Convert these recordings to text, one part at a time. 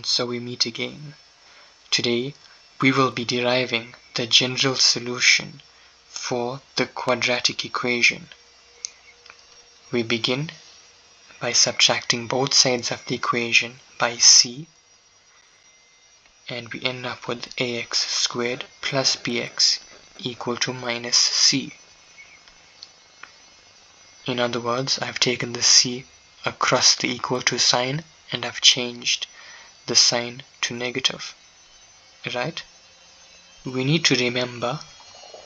So we meet again. Today we will be deriving the general solution for the quadratic equation. We begin by subtracting both sides of the equation by c, and we end up with ax squared plus bx equal to minus c. In other words, I've taken the c across the equal to sign and I've changed the sign to negative, right? We need to remember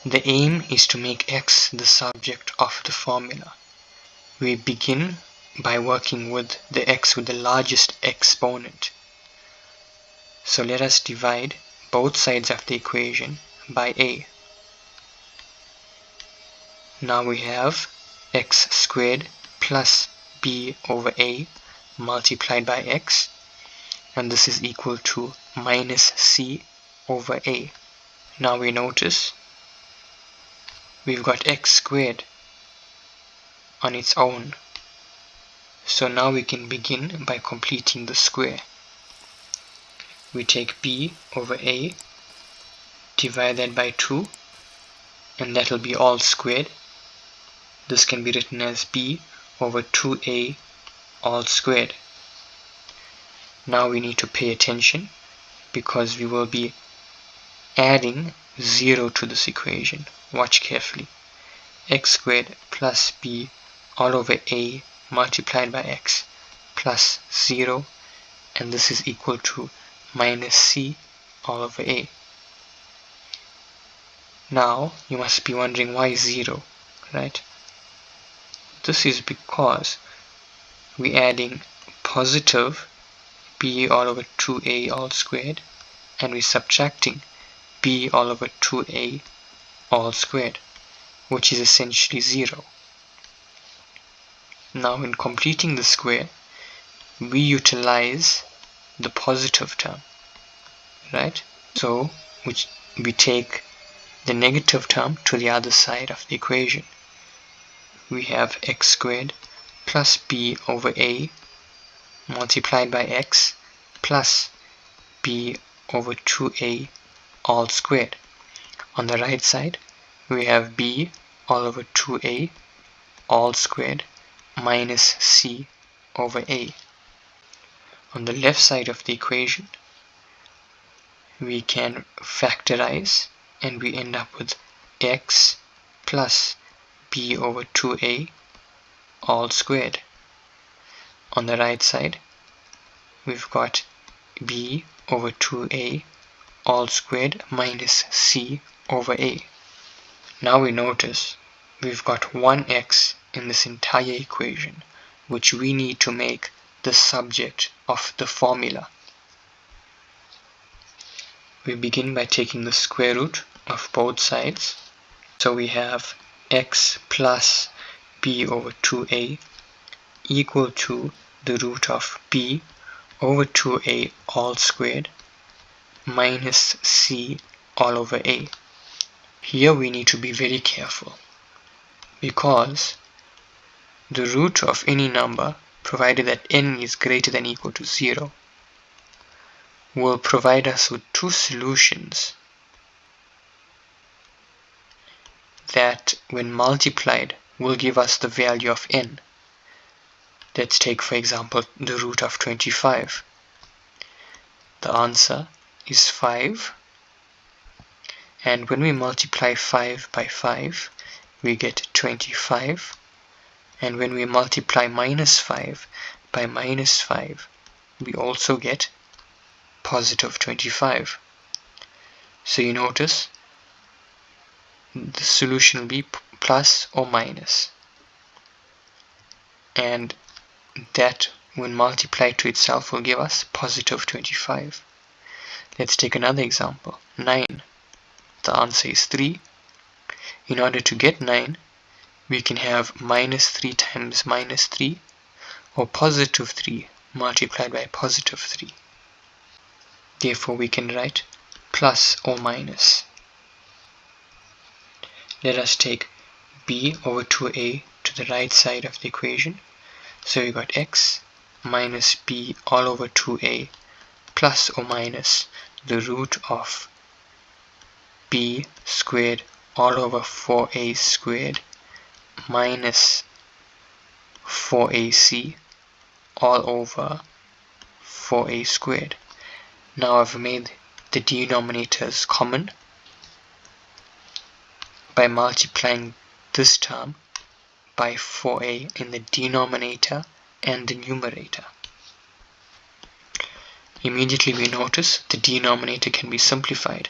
the aim is to make x the subject of the formula. We begin by working with the x with the largest exponent. So let us divide both sides of the equation by a. Now we have x squared plus b over a multiplied by x, and this is equal to minus c over a. Now we notice we've got x squared on its own, so now we can begin by completing the square. We take b over a, divide that by 2, and that will be all squared. This can be written as b over 2a all squared. Now we need to pay attention because we will be adding 0 to this equation. Watch carefully. X squared plus b all over a multiplied by x plus 0, and this is equal to minus c all over a. Now you must be wondering why 0, right? This is because we're adding positive b all over 2a all squared, and we're subtracting b all over 2a all squared, which is essentially 0. Now in completing the square, we utilize the positive term, right? So we take the negative term to the other side of the equation. We have x squared plus b over a multiplied by x plus b over 2a all squared. On the right side, we have b all over 2a all squared minus c over a. On the left side of the equation, we can factorize and we end up with x plus b over 2a all squared. On the right side, we've got b over 2a all squared minus c over a. Now we notice we've got one x in this entire equation, which we need to make the subject of the formula. We begin by taking the square root of both sides. So we have x plus b over 2a equal to the root of b over 2a all squared minus c all over a. Here we need to be very careful because the root of any number, provided that n is greater than or equal to 0, will provide us with two solutions that when multiplied will give us the value of n. Let's take for example the root of 25. The answer is 5, and when we multiply 5 by 5 we get 25, and when we multiply minus 5 by minus 5 we also get positive 25. So you notice the solution will be plus or minus, and that when multiplied to itself will give us positive 25. Let's take another example. 9. The answer is 3. In order to get 9, we can have minus 3 times minus 3, or positive 3 multiplied by positive 3. Therefore we can write plus or minus. Let us take b over 2a to the right side of the equation. So we got x minus b all over 2a plus or minus the root of b squared all over 4a squared minus 4ac all over 4a squared. Now I've made the denominators common by multiplying this term by 4a in the denominator and the numerator. Immediately we notice the denominator can be simplified.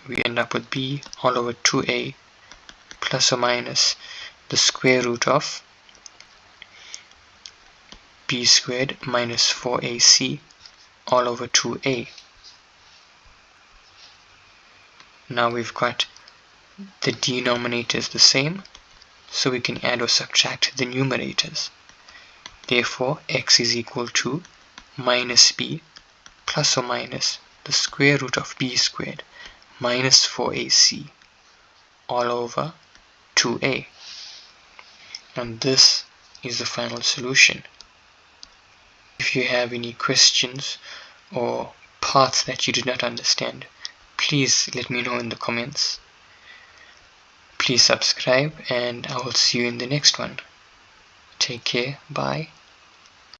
We end up with b all over 2a plus or minus the square root of b squared minus 4ac all over 2a. Now we've got the denominators the same, so we can add or subtract the numerators. Therefore, x is equal to minus b plus or minus the square root of b squared minus 4ac all over 2a. And this is the final solution. If you have any questions or parts that you did not understand, please let me know in the comments. Please subscribe, and I will see you in the next one. Take care. Bye.